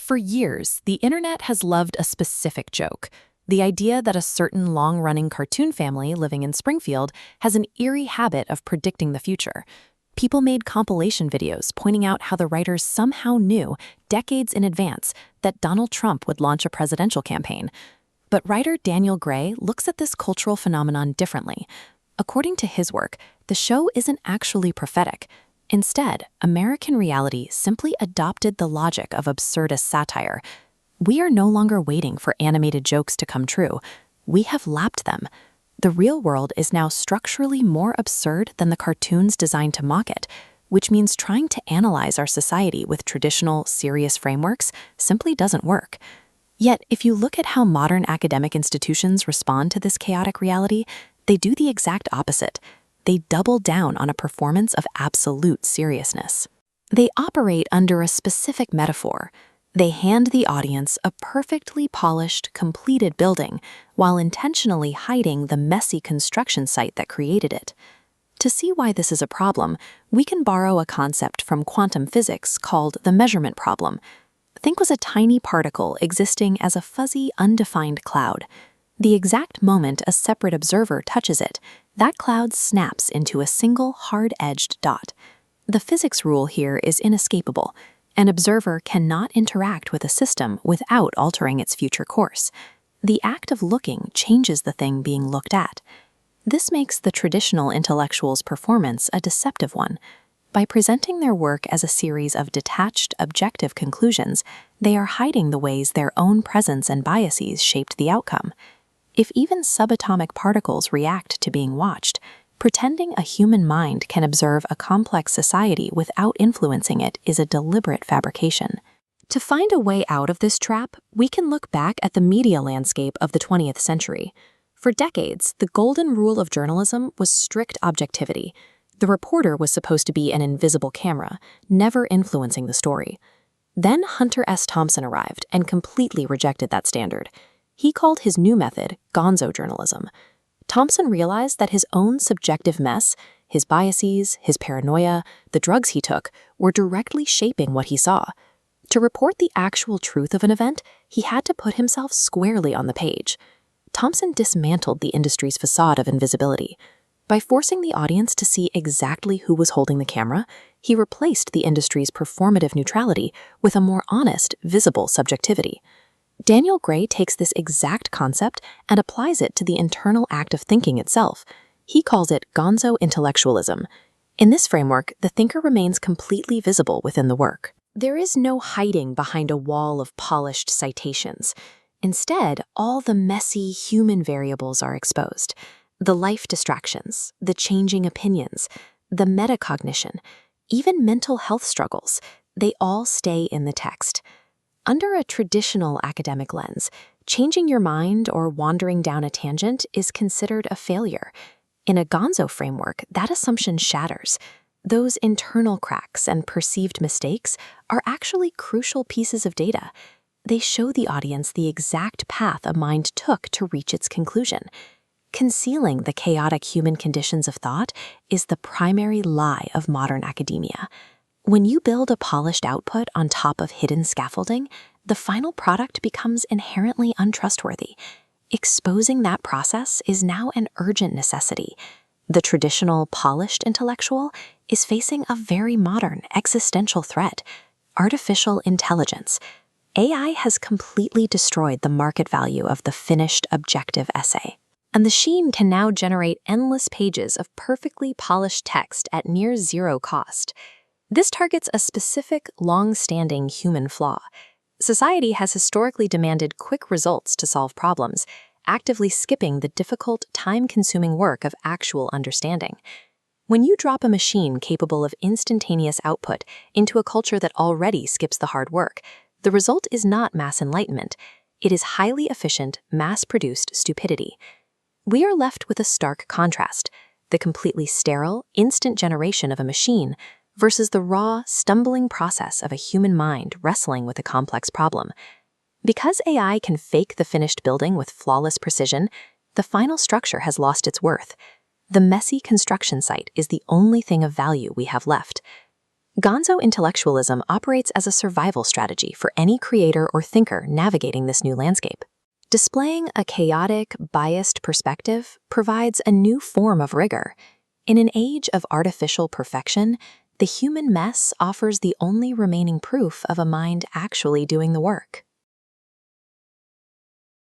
For years, the internet has loved a specific joke. The idea that a certain long-running cartoon family living in Springfield has an eerie habit of predicting the future. People made compilation videos pointing out how the writers somehow knew, decades in advance, that Donald Trump would launch a presidential campaign. But writer Daniel Gray looks at this cultural phenomenon differently. According to his work, the show isn't actually prophetic. Instead, American reality simply adopted the logic of absurdist satire. We are no longer waiting for animated jokes to come true. We have lapped them. The real world is now structurally more absurd than the cartoons designed to mock it, which means trying to analyze our society with traditional, serious frameworks simply doesn't work. Yet, if you look at how modern academic institutions respond to this chaotic reality, they do the exact opposite. They double down on a performance of absolute seriousness. They operate under a specific metaphor. They hand the audience a perfectly polished, completed building while intentionally hiding the messy construction site that created it. To see why this is a problem, we can borrow a concept from quantum physics called the measurement problem. Think was a tiny particle existing as a fuzzy, undefined cloud. The exact moment a separate observer touches it, that cloud snaps into a single hard-edged dot. The physics rule here is inescapable. An observer cannot interact with a system without altering its future course. The act of looking changes the thing being looked at. This makes the traditional intellectual's performance a deceptive one. By presenting their work as a series of detached, objective conclusions, they are hiding the ways their own presence and biases shaped the outcome. If even subatomic particles react to being watched, pretending a human mind can observe a complex society without influencing it is a deliberate fabrication. To find a way out of this trap, we can look back at the media landscape of the 20th century. For decades, the golden rule of journalism was strict objectivity. The reporter was supposed to be an invisible camera, never influencing the story. Then Hunter S. Thompson arrived and completely rejected that standard. He called his new method Gonzo journalism. Thompson realized that his own subjective mess, his biases, his paranoia, the drugs he took, were directly shaping what he saw. To report the actual truth of an event, he had to put himself squarely on the page. Thompson dismantled the industry's facade of invisibility. By forcing the audience to see exactly who was holding the camera, he replaced the industry's performative neutrality with a more honest, visible subjectivity. Daniel Gray takes this exact concept and applies it to the internal act of thinking itself. He calls it Gonzo Intellectualism. In this framework, the thinker remains completely visible within the work. There is no hiding behind a wall of polished citations. Instead, all the messy human variables are exposed. The life distractions, the changing opinions, the metacognition, even mental health struggles, they all stay in the text. Under a traditional academic lens, changing your mind or wandering down a tangent is considered a failure. In a Gonzo framework, that assumption shatters. Those internal cracks and perceived mistakes are actually crucial pieces of data. They show the audience the exact path a mind took to reach its conclusion. Concealing the chaotic human conditions of thought is the primary lie of modern academia. When you build a polished output on top of hidden scaffolding, the final product becomes inherently untrustworthy. Exposing that process is now an urgent necessity. The traditional, polished intellectual is facing a very modern, existential threat: artificial intelligence. AI has completely destroyed the market value of the finished, objective essay. And the machine can now generate endless pages of perfectly polished text at near zero cost. This targets a specific, long-standing human flaw. Society has historically demanded quick results to solve problems, actively skipping the difficult, time-consuming work of actual understanding. When you drop a machine capable of instantaneous output into a culture that already skips the hard work, the result is not mass enlightenment. It is highly efficient, mass-produced stupidity. We are left with a stark contrast: the completely sterile, instant generation of a machine versus the raw, stumbling process of a human mind wrestling with a complex problem. Because AI can fake the finished building with flawless precision, the final structure has lost its worth. The messy construction site is the only thing of value we have left. Gonzo Intellectualism operates as a survival strategy for any creator or thinker navigating this new landscape. Displaying a chaotic, biased perspective provides a new form of rigor. In an age of artificial perfection, the human mess offers the only remaining proof of a mind actually doing the work.